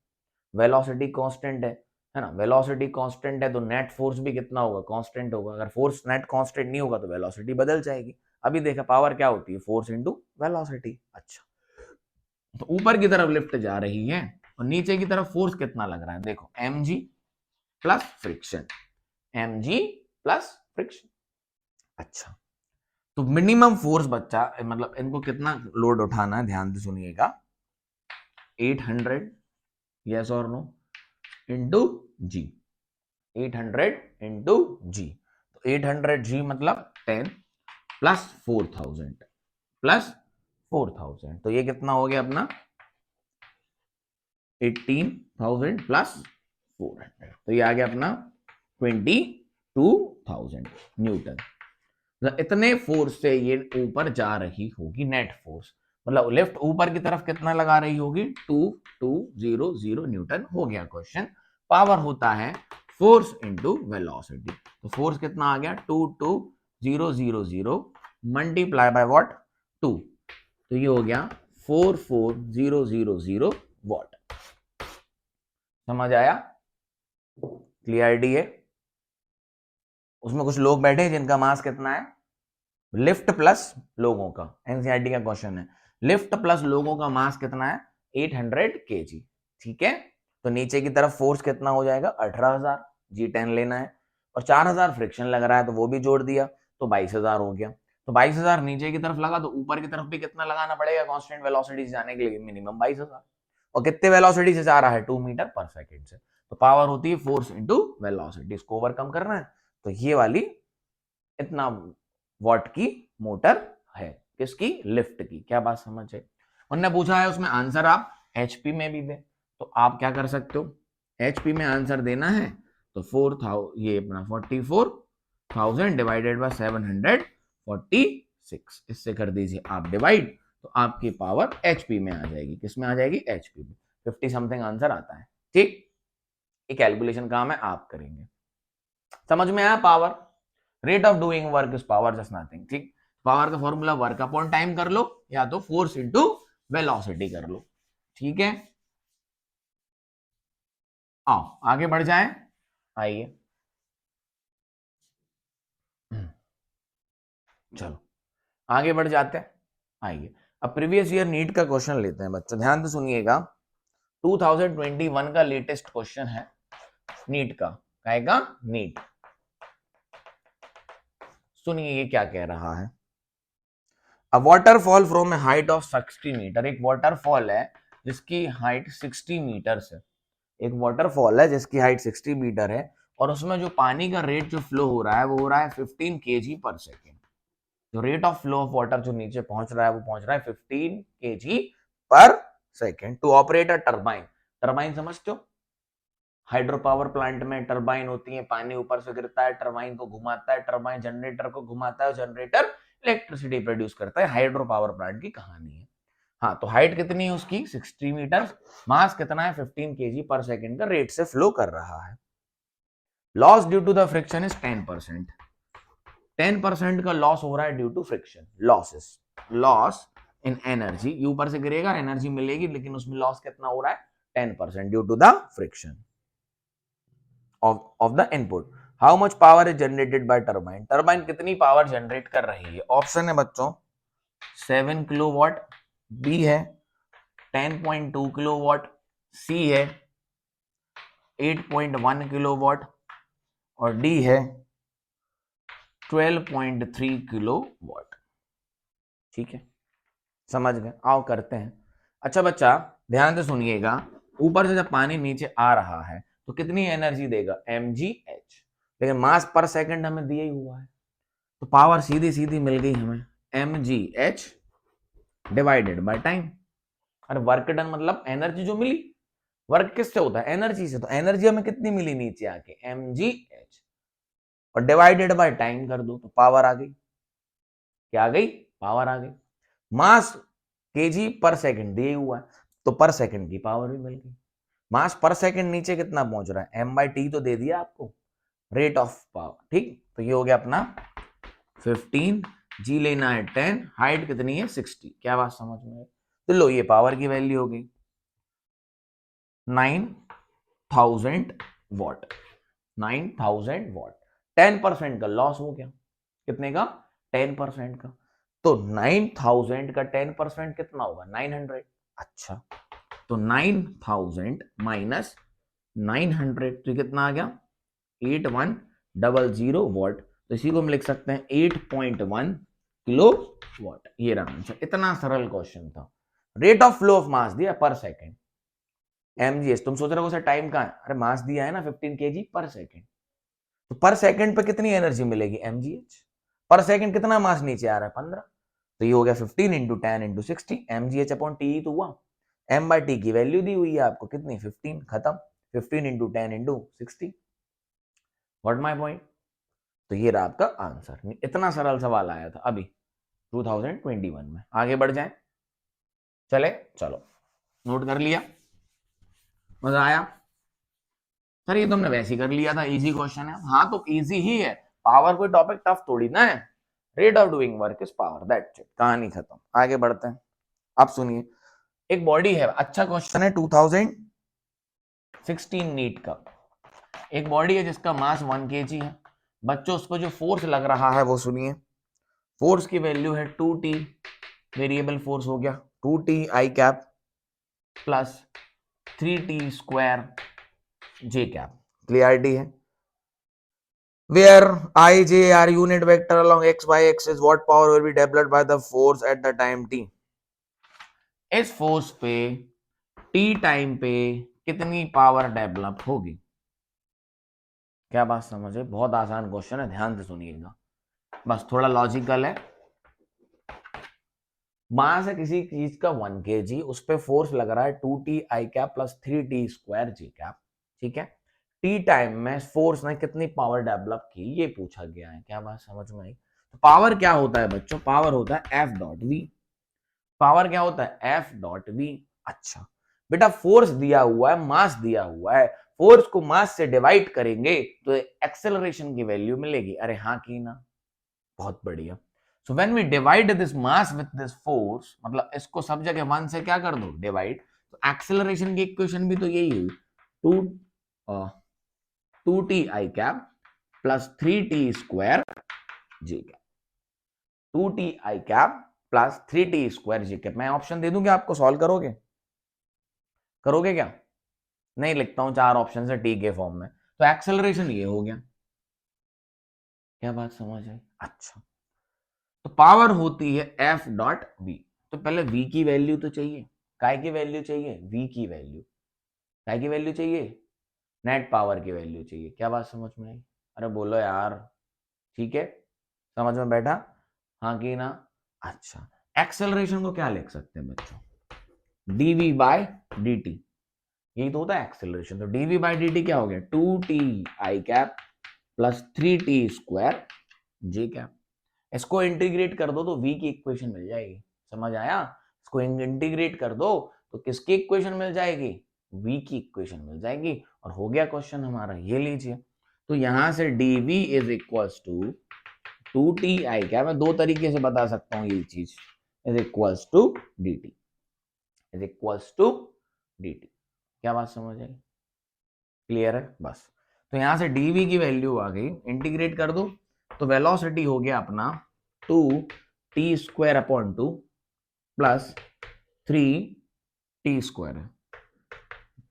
[SPEAKER 1] वेलोसिटी कांस्टेंट है ना, वेलोसिटी कांस्टेंट है तो नेट फोर्स भी कितना होगा, कांस्टेंट होगा। अगर फोर्स नेट कांस्टेंट नहीं होगा तो वेलोसिटी बदल जाएगी। अभी देखा पावर क्या होती है, फोर्स इनटू वेलोसिटी। अच्छा, तो ऊपर की तरफ लिफ्ट जा रही है और नीचे की तरफ फोर्स कितना लग रहा है, देखो mg plus friction, mg plus friction. अच्छा, तो मिनिमम फोर्स बच्चा, मतलब इनको कितना लोड उठाना है, ध्यान से सुनिएगा, 800, यस और नो, इंटू जी, 800 इंटू जी। तो 800 जी मतलब 10 प्लस 4000 तो ये कितना हो गया अपना, 18,000 प्लस 400, तो ये आ गया अपना 22,000 न्यूटन। इतने फोर्स से ये ऊपर जा रही होगी, नेट फोर्स, मतलब लिफ्ट ऊपर की तरफ कितना लगा रही होगी, 2200 न्यूटन। हो गया क्वेश्चन। पावर होता है फोर्स इंटू वेलोसिटी, तो फोर्स कितना आ गया, 22000 मल्टीप्लाई बाय व्हाट, 2, तो ये हो गया 44000 वॉट। समझ आया, क्लियरिटी है। उसमें कुछ लोग बैठे जिनका मास कितना है, लिफ्ट प्लस लोगों का, एनसीईआरटी का क्वेश्चन है, लिफ्ट प्लस लोगों का मास कितना है, 800 केजी। ठीक है, तो नीचे की तरफ फोर्स कितना हो जाएगा, 18,000, G10 लेना है, और 4000 फ्रिक्शन लग रहा है तो वो भी जोड़ दिया, तो 22,000 हो गया। तो 22,000 नीचे की तरफ लगा तो ऊपर की तरफ भी कितना लगाना पड़ेगा, कांस्टेंट वेलोसिटी से जाने के लिए मिनिमम 22,000, और कितने वेलोसिटी से जा रहा है, 2 मीटर पर सेकेंड से। तो पावर होती है फोर्स इंटू वेलोसिटी, इसको ओवरकम करना है। तो ये वाली इतना वॉट की मोटर है, किसकी, लिफ्ट की। क्या बात समझ है। उन्होंने पूछा है उसमें आंसर आप एचपी में भी दे, तो आप क्या कर सकते हो, एचपी में आंसर देना है तो 4,000, ये अपना 44,000 डिवाइडेड बाय 746, इससे कर दीजिए आप डिवाइड, तो आपकी पावर एचपी में आ जाएगी। किस में आ जाएगी, एचपी में। 50 समथिंग आंसर आता है। ठीक, ये कैलकुलेशन काम है, आप करेंगे। समझ में आया, power, rate of doing work is power just nothing. ठीक, पावर का फॉर्मूला वर्क अपॉन टाइम कर लो, या तो फोर्स इनटू वेलोसिटी कर लो। ठीक है, आओ आगे बढ़ जाए, आइए, चलो आगे बढ़ जाते हैं। आइए, अब प्रीवियस ईयर नीट का क्वेश्चन लेते हैं बच्चों, ध्यान से सुनिएगा। 2021 का लेटेस्ट क्वेश्चन है नीट का, कहेगा नीट। सुनिए ये क्या कह रहा है, a waterfall from a height of 60 metre. एक वाटरफॉल है जिसकी हाइट 60 मीटर है, एक वाटरफॉल है जिसकी हाइट 60 मीटर है, और उसमें जो पानी का रेट जो फ्लो हो रहा है वो हो रहा है 15 kg पर सेकेंड। जो rate of flow of water जो नीचे पहुंच रहा है वो पहुंच रहा है 15 kg per second. To operate a turbine, turbine समझते हो, हाइड्रो पावर प्लांट में टर्बाइन होती है, पानी ऊपर से गिरता है, टर्बाइन को घुमाता है, टर्बाइन जनरेटर को घुमाता है, जनरेटर इलेक्ट्रिसिटी प्रोड्यूस करता है। हाइड्रो पावर प्लांट की कहानी है। हाँ, तो हाइट कितनी है उसकी, 60 मीटर, मास कितना है, 15 केजी पर सेकेंड का रेट से फ्लो कर रहा है। Loss due to the friction is 10%, 10% का लॉस हो रहा है due to friction. Losses, loss in energy, ऊपर से गिरेगा एनर्जी मिलेगी, लेकिन उसमें लॉस कितना हो रहा है, 10% due to the friction of the input। How much power is generated by turbine, turbine कितनी पावर जनरेट कर रही है? ऑप्शन है बच्चों 7 किलोवाट, बी है 10.2 किलोवाट, सी है 8.1 किलोवाट और डी है 12.3 किलोवाट। ठीक है, समझ गए? आओ करते हैं। अच्छा बच्चा ध्यान से सुनिएगा, ऊपर से जब पानी नीचे आ रहा है तो कितनी एनर्जी देगा? mgh, लेकिन मास पर सेकंड हमें दिया ही हुआ है, तो पावर सीधी सीधी मिल गई हमें mgh डिवाइडेड बाय टाइम। अरे वर्क डन मतलब एनर्जी जो मिली, वर्क किससे होता है? एनर्जी से, तो एनर्जी हमें कितनी मिली नीचे आके? mgh, और डिवाइडेड बाय टाइम कर दो तो पावर आ गई। क्या आ गई? पावर आ गई। मास केजी पर सेकंड दिए हुआ है, तो पर सेकंड की पावर भी मिल गई। मास पर सेकंड नीचे कितना पहुंच रहा है? m/t तो दे दिया आपको, रेट ऑफ पावर। ठीक, तो ये हो गया अपना 15, जी लेना है 10, हाइट कितनी है? 60। क्या बात समझ में है? तो लो ये पावर की वैल्यू हो गई 9000 वॉट, 9000 वॉट। 10% का लॉस हो गया, कितने का? 10% का। तो 9000 का 10% कितना होगा? 900। अच्छा, तो 9000 माइनस 900 तो कितना आ गया? 8100 वॉट। तो इसी को हम लिख सकते हैं 8.1 किलो वॉट। ये रहा आंसर। इतना सरल क्वेश्चन था। Rate of flow of mass दिया पर सेकेंड, mgs। तुम सोच रहे हो सर टाइम कहां है? अरे मास दिया है ना 15 kg पर सेकेंड, तो पर सेकेंड पे कितनी एनर्जी मिलेगी? mgh। पर सेकेंड कितना मास नीचे आ रहा है? 15, तो ये हो गया 15 into 10 into 60, mgh upon T तो हुआ। m/t की वैल्यू दी हुई है आपको कितनी? 15, खत्म। 15 into 10 into 60, what my point? तो ये रहा आपका आंसर। इतना सरल सवाल आया था अभी 2021 में। आगे बढ़ जाए, चले चलो, नोट कर लिया? मजा आया? सर ये तुमने वैसे ही कर लिया था, इजी क्वेश्चन है। हाँ तो इजी ही है, पावर कोई टॉपिक टफ थोड़ी ना है। Rate of doing work is power, that's it, कहानी खत्म। आगे बढ़ते हैं। अब सुनिए, एक बॉडी है, अच्छा क्वेश्चन है 2016 नीट का। एक बॉडी है जिसका मास 1 kg है। बच्चों उसको जो फोर्स लग रहा है वो सुनिए। फोर्स की वैल्यू है 2t, वेरिएबल फोर्स हो गया 2t I cap plus 3t square J cap. Clarity है? where I, j are unit vector along x y axis, what power will be developed by the force at the time t? इस force पे t time पे कितनी power develop होगी? क्या बात समझे? बहुत आसान क्वेश्चन है, ध्यान से सुनिएगा, बस थोड़ा लॉजिकल है। मास है किसी चीज का 1 kg, उस पर फोर्स लग रहा है 2t I cap plus 3t square ji cap. ठीक है, टी टाइम में फोर्स ने कितनी पावर डेवलप की ये पूछा गया है। क्या बात समझ में आई? तो पावर क्या होता है बच्चों? पावर होता है एफ डॉट वी। पावर क्या होता है? F dot V. अच्छा बेटा, फोर्स दिया हुआ है, मास दिया हुआ है, फोर्स को मास से डिवाइड करेंगे तो एक्सेलरेशन की वैल्यू मिलेगी। अरे हाँ की ना? बहुत बढ़िया। So when we divide this mass with this force, मतलब इसको सब जगह 1 से क्या कर दो? डिवाइड। तो एक्सेलरेशन की इक्वेशन भी तो यही हुई, 2t I cap plus 3t square ji cap. 2t I cap plus 3t square ji cap. मैं ऑप्शन दे दूं क्या आपको? सॉल्व करोगे? करोगे क्या? नहीं लिखता हूं, 4 ऑप्शन है टी के फॉर्म में। तो एक्सेलरेशन ये हो गया। क्या बात समझ आई? अच्छा, तो पावर होती है एफ डॉट वी। तो पहले वी की वैल्यू तो चाहिए। काय की वैल्यू चाहिए? वी की वैल्यू। काय की वैल्यू चाहिए? नेट पावर की वैल्यू चाहिए। क्या बात समझ में आई? अरे बोलो यार। ठीक है, समझ में बैठा? हाँ कि ना? अच्छा, एक्सेलरेशन को क्या लिख सकते हैं बच्चों? dv बाय dt, यही तो होता है एक्सेलरेशन। तो dv बाय dt क्या हो गया? 2t I cap plus 3t square J cap. इसको इंटीग्रेट कर दो तो v की इक्वेशन मिल जाएगी। समझ आया? इसको इंटीग्रेट कर दो तो किसकी इक्वेशन मिल जाएगी? v की इक्वेशन मिल जाएगी। और हो गया क्वेश्चन हमारा। ये लीजिए, तो यहां से dv is equal to 2t I cap, मैं दो तरीके से बता सकता हूं ये चीज, is equals to dt, is equals to dt। क्या बात समझ आई? क्लियर है? बस। तो यहां से dv की वैल्यू आ गई, इंटीग्रेट कर दो तो वेलोसिटी हो गया अपना 2t² प्लस 3t²,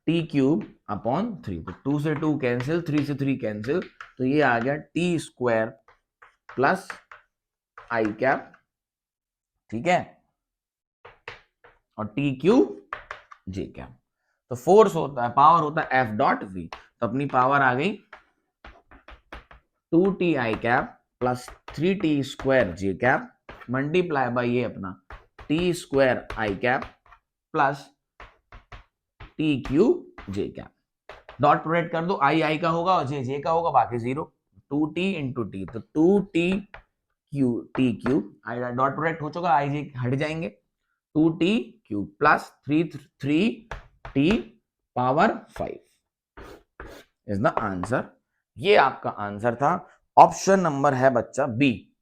[SPEAKER 1] t³ तो 2 से 2 कैंसिल, 3 से 3 कैंसिल, तो ये आ गया t² प्लस i², ठीक है, और t³j²। तो फोर्स होता है, पावर होता है F.V, तो अपनी पावर आ गई 2ti² plus 3t²j² multiply by ये अपना t²i² plus t³j²। Dot product कर दो, आई का होगा और जे का होगा, बाकी 0, 2t इंटू टी, तो 2t³ डॉट प्रोडक्ट हो चुका, आई जे हट जाएंगे, 2t³ plus 3t power 5 is the answer. ये आपका आंसर था। ऑप्शन नंबर है बच्चा बी,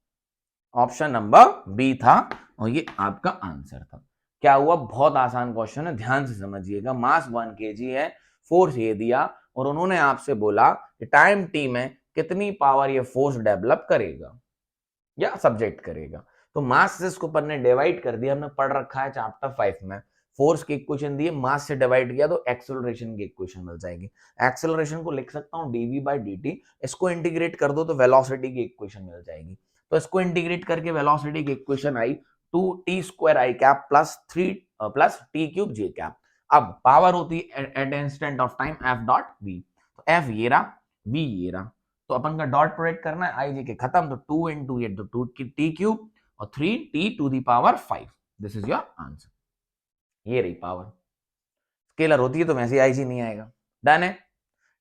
[SPEAKER 1] ऑप्शन नंबर बी था और ये आपका आंसर था। क्या हुआ, बहुत आसान क्वेश्चन है, ध्यान से समझिएगा। मास 1 kg है, फोर्स ये दिया और उन्होंने आपसे बोला कि टाइम टी में कितनी पावर ये फोर्स डेवलप करेगा या सब्जेक्ट करेगा। तो मास से इसको पर ने डिवाइड कर दिया, हमने पढ़ रखा है चैप्टर 5 में, फोर्स की इक्वेशन दी है, मास से डिवाइड किया तो एक्सेलरेशन की इक्वेशन मिल जाएगी। एक्सेलरेशन को लिख सकता हूं dv/dt, इसको इंटीग्रेट कर दो तो वेलोसिटी की इक्वेशन मिल जाएगी। तो इसको इंटीग्रेट करके वेलोसिटी की इक्वेशन आई 2t² प्लस 3 प्लस t³j²। अब पावर होती है at instant of time F.V, तो F ये रहा, V ये रहा, तो अपन का डॉट प्रोडक्ट करना है, आई जे के खत्म, तो 2 इंटू ये तो 2t³ और 3t⁵ this is your answer. ये रही पावर, स्केलर होती है तो वैसे आई जी नहीं आएगा। डन है,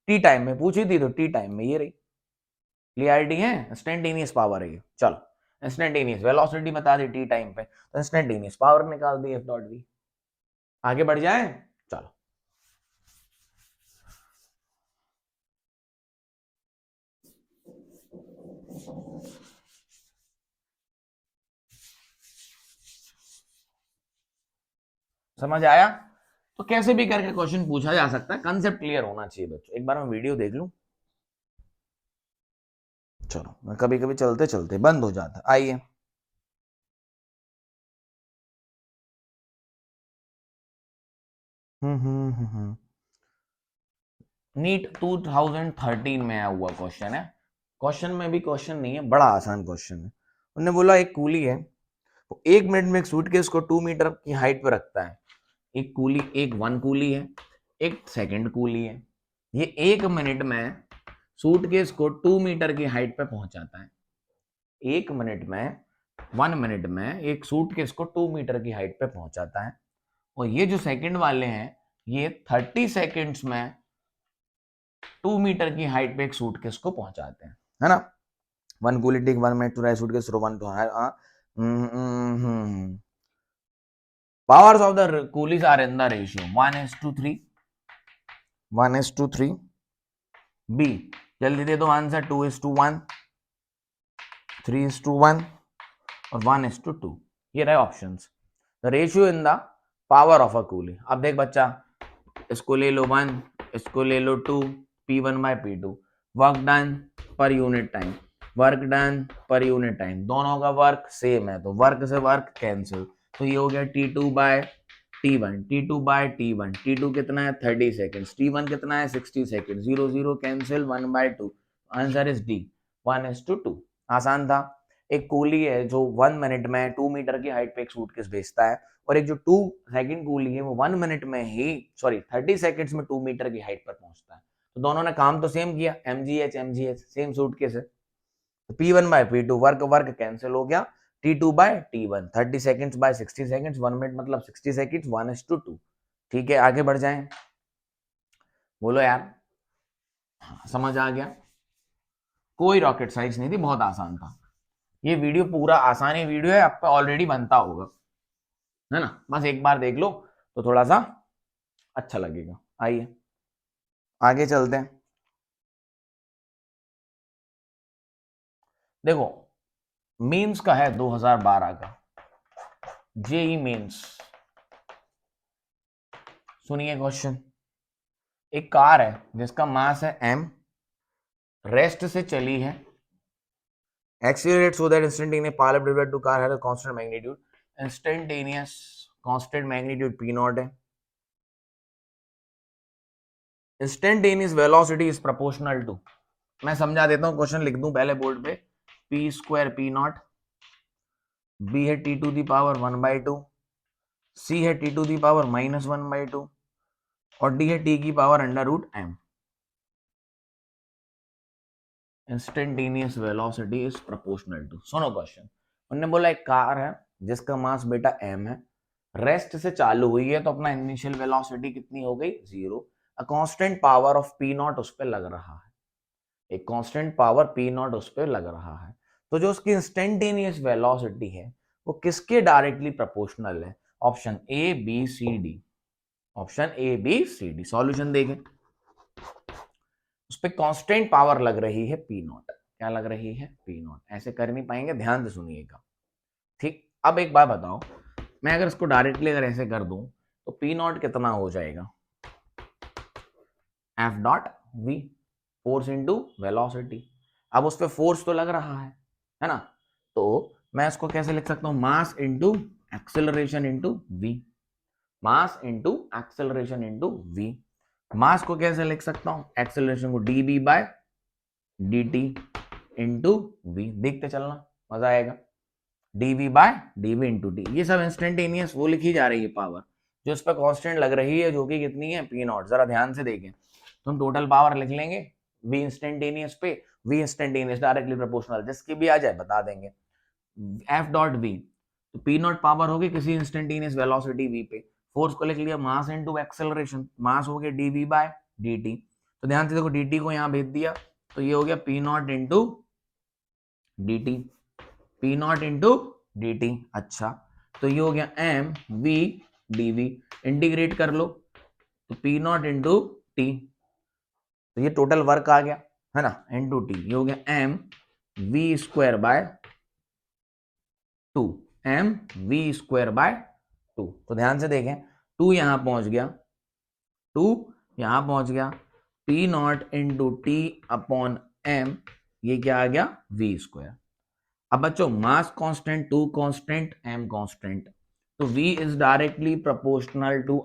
[SPEAKER 1] टी टाइम में पूछी थी तो टी टाइम में ये रही, क्लियरिटी है, इंस्टेंटेनियस पावर है ये। चलो इंस्टेंटेनियस वेलोसिटी बता दी टी टाइम पे, तो इंस्टेंटेनियस पावर निकाल दी F.V। आगे बढ़ जाए, चलो समझ आया। तो कैसे भी करके क्वेश्चन पूछा जा सकता है, कंसेप्ट क्लियर होना चाहिए बच्चों। एक बार मैं वीडियो देख लूं, चलो कभी कभी चलते चलते बंद हो जाता। आइए नीट 2013 में आया हुआ क्वेश्चन है। क्वेश्चन में भी क्वेश्चन नहीं है, बड़ा आसान क्वेश्चन है। उन्होंने बोला एक कूली है, वो 1 मिनट में एक सूटकेस को 2 मीटर की हाइट पर रखता है। एक कूली, एक 1 कूली है, एक सेकंड कूली है। ये 1 मिनट में सूटकेस को 2 मीटर की हाइट पे पहुंचाता है। 1 मिनट में, 1 मिनट में एक सूटकेस को 2 मीटर की हाइट पे पहुंचाता है। और ये जो सेकंड वाले हैं, ये 30 सेकंड्स में 2 मीटर की हाइट पे एक सूटकेस को पहुंचाते हैं, है ना। 1 coolie take 1 minute to write suitcase through 1 to powers of the coolies are in the ratio 1:3, 1:3। B जल्दी दे दो आंसर, 2:1, 3:1 और 1:2। ये रहे options, the ratio in the power of a coolie. अब देख बच्चा, इसको ले लो 1, इसको ले लो 2, P1/P2, work done per unit time, work done per unit time, दोनों का वर्क सेम है तो वर्क से वर्क कैंसिल, तो ये हो गया T2/T1, T2/T1, T2 कितना है 30 सेकेंड्स, T1 कितना है 60 second, 0 0 cancel, 1/2, answer is D, 1:2। आसान था। एक कूली है जो 1 मिनट में 2 मीटर की हाइट पे एक सूटकेस भेजता है, और एक जो 2 सेकंड कूली है वो 1 मिनट में ही 30 सेकंड्स में 2 मीटर की हाइट पर पहुंचता है। तो दोनों ने काम तो सेम किया, mgh सेम सूटकेस है, तो P1/P2 वर्क वर्क कैंसिल हो गया, T2/T1 30 seconds bye 60 seconds, 1 minute मतलब 60 सेकंड्स, 1:2। ठीक है, आगे बढ़ जाएं, बोलो यार। हाँ, समझ आ गया, कोई रॉकेट साइंस नहीं थी, बहुत आसान था। ये वीडियो पूरा आसान ही वीडियो है, आपका ऑलरेडी बनता होगा, है ना, बस एक बार देख लो तो थोड़ा सा अच्छा लगेगा। आइए आगे चलते हैं। देखो मेंस का है 2012 का, जेई मेंस। सुनिए क्वेश्चन, एक कार है जिसका मास है m, रेस्ट से चली है, accelerate so that instantaneous power डिवाइड to car has a constant magnitude, instantaneous constant magnitude P naught है, instantaneous velocity is proportional to, मैं समझा देता हूं, क्वेश्चन लिख दूं पहले बोर्ड पे, P square P not, B है T to the power 1/2, C है टी टू दी पावर -1/2 और डी है टी की power √m। Instantaneous velocity is proportional to, सुनो क्वेश्चन, उन्होंने बोला एक कार है जिसका मास बेटा m है, रेस्ट से चालू हुई है तो अपना इनिशियल वेलोसिटी कितनी हो गई 0, a constant power of P not उस पर लग रहा है, एक कांस्टेंट पावर पी नॉट उस पर लग रहा है, तो जो उसकी इंस्टेंटेनियस वेलोसिटी है वो किसके डायरेक्टली प्रोपोर्शनल है, option A B C D, option A B C D. Solution देखें, उस पर कांस्टेंट पावर लग रही है पी नॉट, क्या लग रही है पी नॉट, ऐसे कर नहीं पाएंगे, ध्यान से सुनिएगा, ठीक। अब एक बात बताओ, मैं अगर इसको डायरेक्टली अगर ऐसे कर दूं तो पी नॉट कितना हो जाएगा, F dot V, force into velocity, अब उस पर फोर्स तो लग रहा है ना, तो मैं इसको कैसे लिख सकता हूं, mass into acceleration into v, mass into acceleration into v, mass को कैसे लिख सकता हूं, एक्सेलरेशन को d B by D T into v, देखते चलना मजा आएगा, d v by d v into T, ये सब इंस्टेंटेनियस वो लिखी जा रही है पावर जो उस पर कांस्टेंट लग रही है, जो कि कितनी है पी नॉट, जरा ध्यान से देखें, तो हम टोटल पावर लिख लेंगे वी इंस्टेंटेनियस पे, वी इंस्टेंटेनियस डायरेक्टली प्रोपोर्शनल, जिसकी भी आ जाए बता देंगे, एफ डॉट वी, तो पी नॉट पावर होगी किसी इंस्टेंटेनियस वेलोसिटी वी पे, फोर्स को लिख लिया मास इनटू एक्सेलरेशन, मास हो गया डीवी बाय डी, तो ध्यान से देखो डी को यहां भेज दिया, तो ये हो गया P not into D, P not into D T, अच्छा, तो ये हो गया M V D V, integrate कर लो तो पी नॉट इंटू टी, तो ये टोटल वर्क आ गया है ना, इंटू टी, ये हो गया M V square by 2, M V square by 2, तो ध्यान से देखें 2 यहां पहुंच गया, 2 यहां पहुंच गया, P not into T upon M, ये क्या आ गया वी स्क्वायर। अब बच्चों mass constant, 2 constant, m constant, तो v is directly proportional to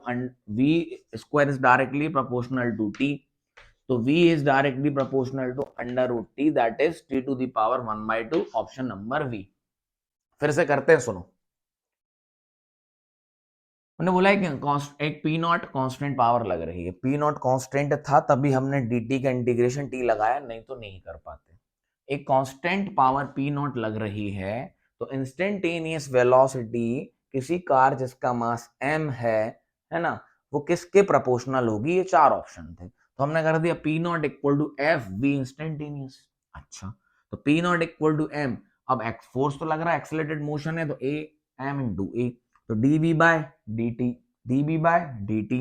[SPEAKER 1] v square is directly proportional to t, तो v is directly proportional to √t, that is t to the power 1/2, option number v। फिर से करते हैं, सुनो, उन्होंने बोला है कि एक पी नॉट कांस्टेंट पावर लग रही है, पी नॉट कांस्टेंट था तभी हमने dt का इंटीग्रेशन t लगाया, नहीं तो नहीं कर पाते, एक कांस्टेंट पावर पी नॉट लग रही है, तो इंस्टेंटेनियस वेलोसिटी किसी कार जिसका मास m है ना, वो किसके प्रोपोर्शनल होगी, ये 4 ऑप्शन थे, तो हमने कर दिया P not equal to F V instantaneous, अच्छा, तो P not equal to M, अब एक्स फोर्स तो लग रहा है, एक्सेलरेटेड मोशन है, तो ए एम इंटू ए, तो D B by D T, D B by D T,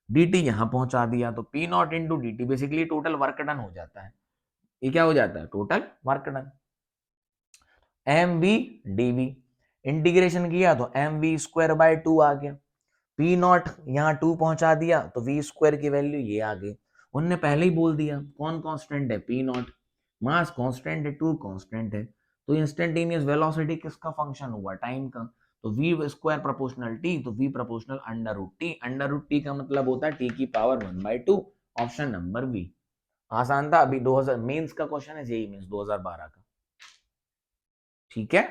[SPEAKER 1] D T यहां पहुंचा दिया, तो P not into D T, basically total work done हो जाता है, ये क्या हो जाता है total work done, M V D V, integration किया तो एम वी स्क्वायर बाय 2 आ गया, पी नॉट यहाँ 2 पहुंचा दिया तो वी स्क्वायर की वैल्यू ये आ गई, उनने पहले ही बोल दिया कौन कांस्टेंट है पी नॉट, मास कांस्टेंट है, 2 कांस्टेंट है, तो इंस्टेंटेनियस वेलोसिटी किसका फंक्शन हुआ टाइम का, तो वी स्क्वायर प्रोपोर्शनल टी, तो वी प्रोपोर्शनल √t का मतलब होता है टी की पावर 1/2, ऑप्शन नंबर बी। आसान था, अभी 2000 मेंस का क्वेश्चन है, जेई मेंस 2012 का, ठीक है,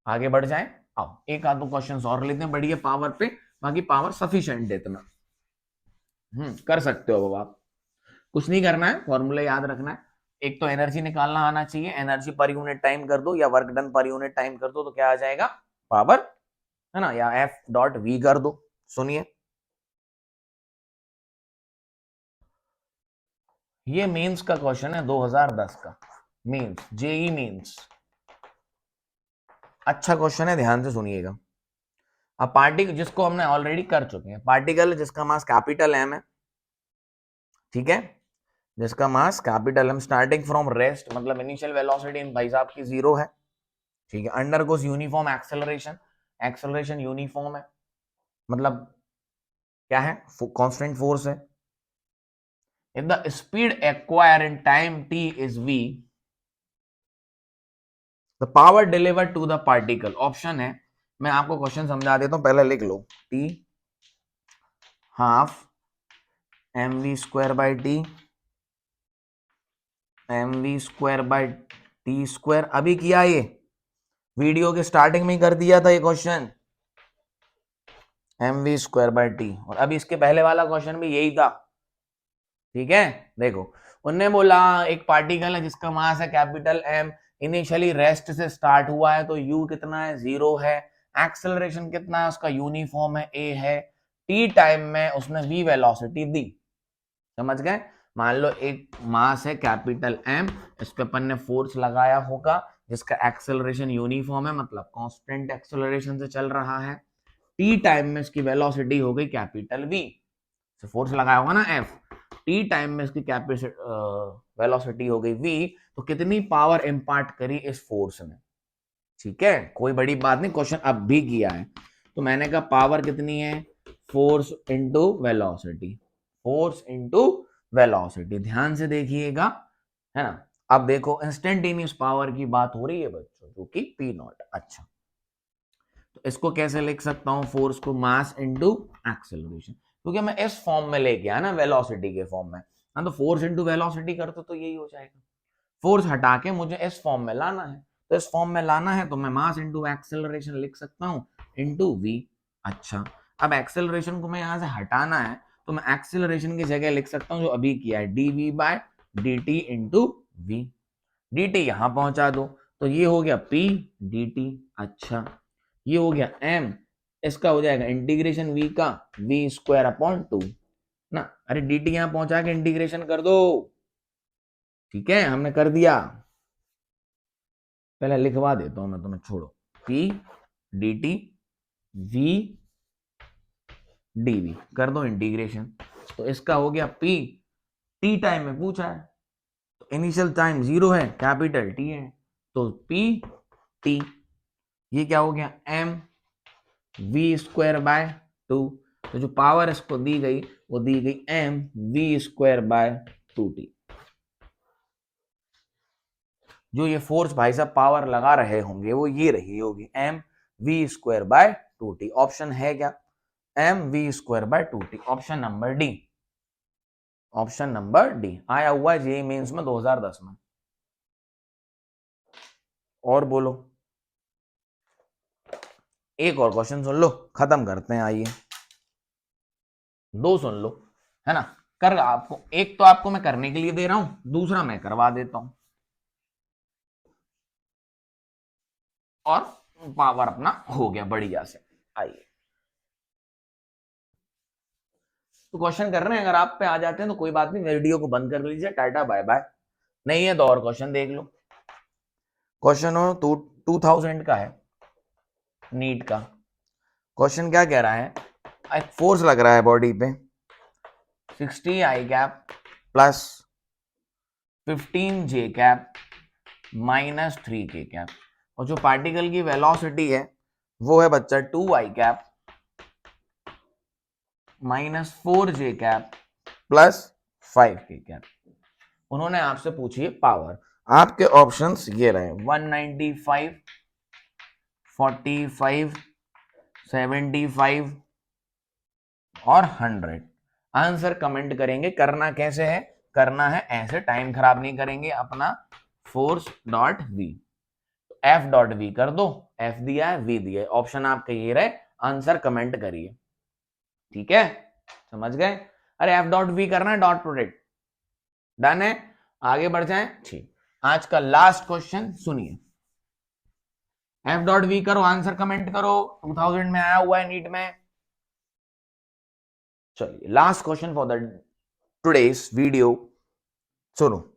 [SPEAKER 1] आगे बढ़ जाएं, आओ एक आध दो क्वेश्चन और लेते हैं, बढ़िया पावर पे, बाकी पावर सफिशिएंट है इतना, कर सकते हो, अब आप कुछ नहीं करना है, फॉर्मूला याद रखना है, एक तो एनर्जी निकालना आना चाहिए, एनर्जी पर यूनिट टाइम कर दो या work done per unit time कर दो, तो क्या आ जाएगा पावर, है ना, या एफ डॉट वी कर दो, सुनिए, ये मेंस का क्वेश्चन है 2010 का, मेंस जेई मेंस, अच्छा क्वेश्चन है, ध्यान से सुनिएगा। अब पार्टिकल जिसको हमने ऑलरेडी कर चुके हैं, पार्टिकल जिसका मास कैपिटल एम है, ठीक है, जिसका mass capital M, starting from rest, मतलब इनिशियल वेलोसिटी इन भाई साहब की 0 है, ठीक है, undergoes uniform acceleration, acceleration uniform है, मतलब क्या है कांस्टेंट फोर्स है, if the speed acquired in time t is v, the power delivered to the particle, option है, मैं आपको क्वेश्चन समझा देता हूं, पहले लिख लो, t half mv square by T, mv square by T square, अभी किया ये वीडियो के स्टार्टिंग में ही कर दिया था ये question, mv square by T, और अभी इसके पहले वाला क्वेश्चन भी यही था, ठीक है। देखो उनने बोला एक पार्टिकल है जिसका मास है कैपिटल एम, इनिशियली रेस्ट से स्टार्ट हुआ है तो u कितना है, 0 है, एक्सेलरेशन कितना है उसका, यूनिफॉर्म है, a है, t टाइम में उसने v वेलोसिटी दी, समझ गए। मान लो एक मास है कैपिटल एम, इस पे अपन ने फोर्स लगाया होगा जिसका एक्सेलरेशन यूनिफॉर्म है, मतलब कांस्टेंट एक्सेलरेशन से चल रहा है, टी टाइम में इसकी वेलोसिटी हो गई कैपिटल वी, फोर्स लगाया होगा ना एफ, टी टाइम में इसकी वेलोसिटी हो गई वी, तो कितनी पावर इंपार्ट करी इस फोर्स ने, ठीक है, कोई बड़ी बात नहीं, क्वेश्चन अब भी किया है, तो मैंने कहा पावर कितनी है, force into velocity, force into velocity, ध्यान से देखिएगा, है ना। अब देखो इंस्टेंटेनियस पावर की बात हो रही है बच्चों, जो कि पी नॉट, अच्छा तो इसको कैसे लिख सकता हूं, फोर्स को मास इंटू एक्सेलरेशन, क्योंकि मैं इस फॉर्म में लेके आया ना वेलोसिटी के फॉर्म में, हाँ तो फोर्स इंटू वेलोसिटी करते तो यही हो जाएगा, फोर्स हटा के मुझे इस फॉर्म में लाना है, तो इस फॉर्म में लाना है तो मैं मास इंटू एक्सेलरेशन लिख सकता हूं इंटू वी। अच्छा अब एक्सेलरेशन को मैं यहां से हटाना है तो मैं एक्सेलरेशन की जगह लिख सकता हूं जो अभी किया है, D V by D T into V, D T यहां पहुंचा दो तो ये हो गया पी डी टी, अच्छा ये हो गया एम, इसका हो जाएगा इंटीग्रेशन वी का वी स्क्वायर अपॉन टू ना, अरे डी टी यहां पहुंचा के इंटीग्रेशन कर दो, ठीक है हमने कर दिया, पहले लिखवा देता हूं मैं तुम्हें, छोड़ो, P D T V D V कर दो इंटीग्रेशन, तो इसका हो गया पी, टी टाइम में पूछा है तो इनिशियल टाइम 0 है, कैपिटल टी है, तो पी टी, ये क्या हो गया M V square by two, तो जो पावर इसको दी गई वो दी गई M V square by two T, जो ये फोर्स भाई साहब पावर लगा रहे होंगे वो ये रही होगी M V square by two T, option है क्या, M V square by two T, option number D, option number D आया हुआ है जेईई मेंस में 2010 में। और बोलो, एक और क्वेश्चन सुन लो खत्म करते हैं, आइए दो सुन लो, है ना, कर आपको एक तो आपको मैं करने के लिए दे रहा हूं, दूसरा मैं करवा देता हूं, और पावर अपना हो गया बढ़िया से। आइए तो क्वेश्चन कर रहे हैं, अगर आप पे आ जाते हैं तो कोई बात नहीं, वीडियो को बंद कर लीजिए, टाटा बाय बाय, नहीं है तो और क्वेश्चन देख लो। क्वेश्चन हो 2000 का है, नीट का क्वेश्चन, क्या कह रहा है, एक फोर्स लग रहा है बॉडी पे 60 आई कैप प्लस 15 जे कैप माइनस 3 के कैप, और जो पार्टिकल की वेलोसिटी है वो है बच्चा 2 आई कैप माइनस 4 जे कैप प्लस 5 के कैप, उन्होंने आपसे पूछी है पावर, आपके ऑप्शंस ये रहे 195 45 75 और 100, आंसर कमेंट करेंगे, करना कैसे है, करना है ऐसे, टाइम खराब नहीं करेंगे अपना, force dot V, F dot V कर दो, एफ दिया है वी दिया है, ऑप्शन आपके ये रहे, आंसर कमेंट करिए, ठीक है समझ गए, अरे एफ डॉट वी करना है, डॉट प्रोडक्ट, डन है, आगे बढ़ जाएं, ठीक, आज का लास्ट क्वेश्चन सुनिए, एफ डॉट वी करो, आंसर कमेंट करो, 2000 में आया हुआ है नीट में, चलिए last question for the today's video, सुनो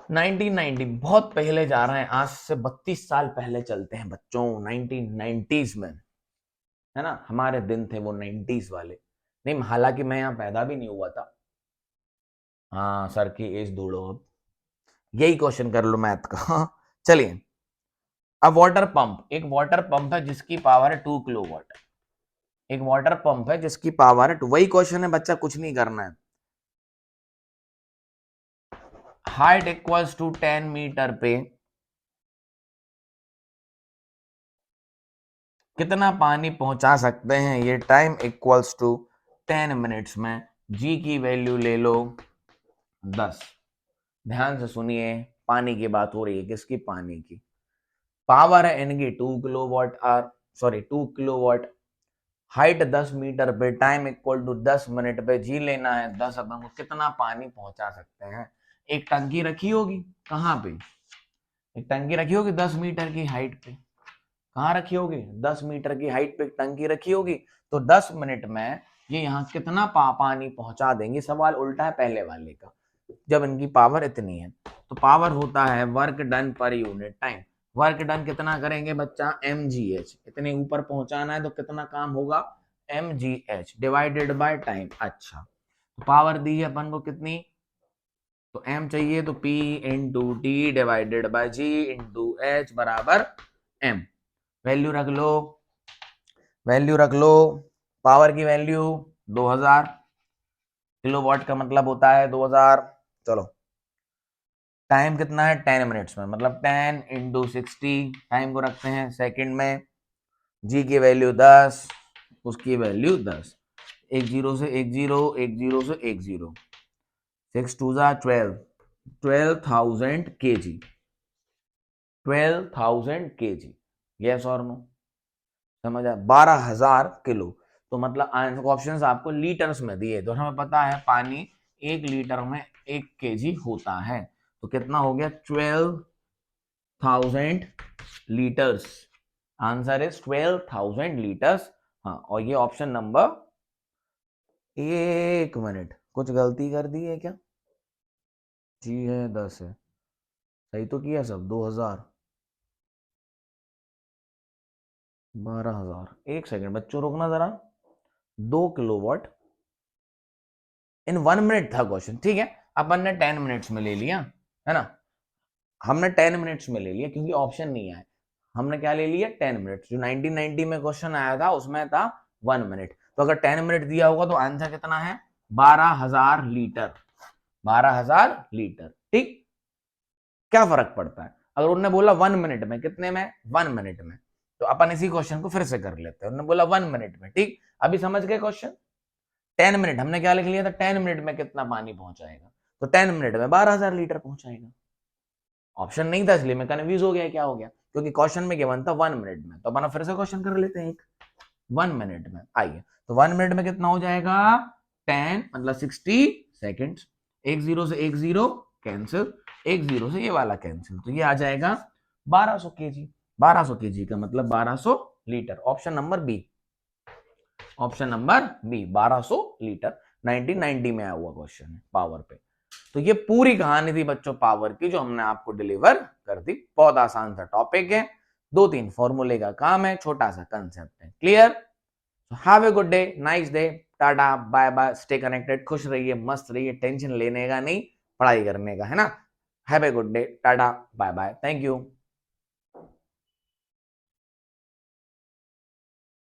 [SPEAKER 1] 1990, बहुत पहले जा रहे हैं, आज से 32 साल पहले चलते हैं बच्चों, 1990s में, है ना, हमारे दिन थे वो 90s वाले, नहीं हालांकि मैं यहां पैदा भी नहीं हुआ था, हाँ सर की एज दौड़ो, अब यही क्वेश्चन कर लो मैथ का चलिए, अब वाटर पंप, एक वाटर पंप है जिसकी पावर है 2 किलोवाट, एक वाटर पंप है जिसकी पावर है, तो वही क्वेश्चन है बच्चा, कुछ नहीं करना है। हाइट इक्वल्स टू 10 मीटर पे कितना पानी पहुंचा सकते हैं, ये टाइम इक्वल्स टू 10 मिनट्स में। जी की वैल्यू ले लो 10। ध्यान से सुनिए, पानी की बात हो रही है, किसकी? पानी की। पावर है इनकी 2 kilowatt hour, sorry 2 kilowatt. Height 10 metre पे, टाइम इक्वल टू 10 मिनट पे, जी लेना है 10। अब हमको कितना पानी पहुंचा सकते हैं? एक टंकी रखी होगी, कहाँ पे? एक टंकी रखी होगी 10 मीटर की हाइट पे। कहाँ रखी होगी? 10 मीटर की हाइट पे टंकी रखी होगी। तो 10 मिनट में ये यहाँ कितना पानी पहुंचा देंगे? सवाल उल्टा है पहले वाले का, जब इनकी पावर इतनी है। तो पावर होता है work done per unit time. Work done कितना करेंगे बच्चा? mgh। इतने ऊपर पहुंचाना है तो कितना काम होगा? mgh divided by time. अच्छा, तो पावर दी है अपन को कितनी? तो m चाहिए तो p into T divided by g into h बराबर m। वैल्यू रख लो, वैल्यू रख लो। पावर की वैल्यू 2000, किलोवाट का मतलब होता है 2000। चलो, टाइम कितना है? 10 मिनट्स में, मतलब 10 इंटू 60। टाइम को रखते हैं सेकंड में। जी की वैल्यू 10, उसकी वैल्यू 10। एक जीरो से एक जीरो, एक जीरो से एक जीरो, 6 2 जा 12, 12,000 kg, 12,000 kg। यस और नो? समझ आया? 12,000 किलो। तो मतलब आंसर ऑप्शन आपको लीटर्स में दिए, तो हमें पता है पानी 1 लीटर में 1 केजी होता है। तो कितना हो गया? 12,000 लीटर्स। Answer is 12,000 litres. हाँ, और ये ऑप्शन नंबर, एक मिनट, कुछ गलती कर दी है क्या? जी है, 10 है। सही तो किया सब? 2000, 12,000। एक सेकंड बच्चों, रुकना जरा। 2 किलोवाट इन 1 मिनट था क्वेश्चन, ठीक है। अपन ने 10 मिनट्स में ले लिया, है ना? हमने 10 मिनट्स में ले लिया क्योंकि ऑप्शन नहीं आया। हमने क्या ले लिया? 10 मिनट्स। जो 1990 में क्वेश्चन आया था उसमें था 1 मिनट। तो अगर 10 मिनट दिया होगा तो आंसर कितना है? 12,000 लीटर। 12,000 लीटर, ठीक। क्या फर्क पड़ता है अगर उन्होंने बोला 1 मिनट में? कितने में? 1 मिनट में। तो अपन इसी क्वेश्चन को फिर से कर लेते हैं। उन्होंने बोला 1 मिनट में, ठीक। अभी समझ गए क्वेश्चन? 10 मिनट हमने क्या लिख लिया था? 10 मिनट में कितना पानी पहुंचाएगा? तो 10 मिनट में 12,000 लीटर पहुंचाएगा। ऑप्शन नहीं था इसलिए मैं कंफ्यूज हो गया, क्या हो गया? क्योंकि क्वेश्चन में गिवन था 1 मिनट में। तो अपन फिर से क्वेश्चन कर लेते हैं एक 1 मिनट में। आइए, तो 1 मिनट में कितना हो जाएगा? 10 मतलब 60 सेकेंड्स। एक जीरो से एक जीरो कैंसिल, एक जीरो से ये वाला कैंसिल, तो ये आ जाएगा 1200 केजी। 1200 केजी का मतलब 1200 litre. Option number B, option number B 1200 litre. 1990 में आया हुआ क्वेश्चन है पावर पे। तो ये पूरी कहानी थी बच्चों पावर की, जो हमने आपको डिलीवर कर दी। बहुत आसान सा टॉपिक है, 2-3 फॉर्मूले का काम है, छोटा सा कंसेप्ट है। Clear? Have a good day, nice day, tata bye bye, stay connected, खुश रहिए, मस्त रहिए, टेंशन लेने का नहीं, पढ़ाई करने का, है ना? Have a good day, tata bye bye, thank you.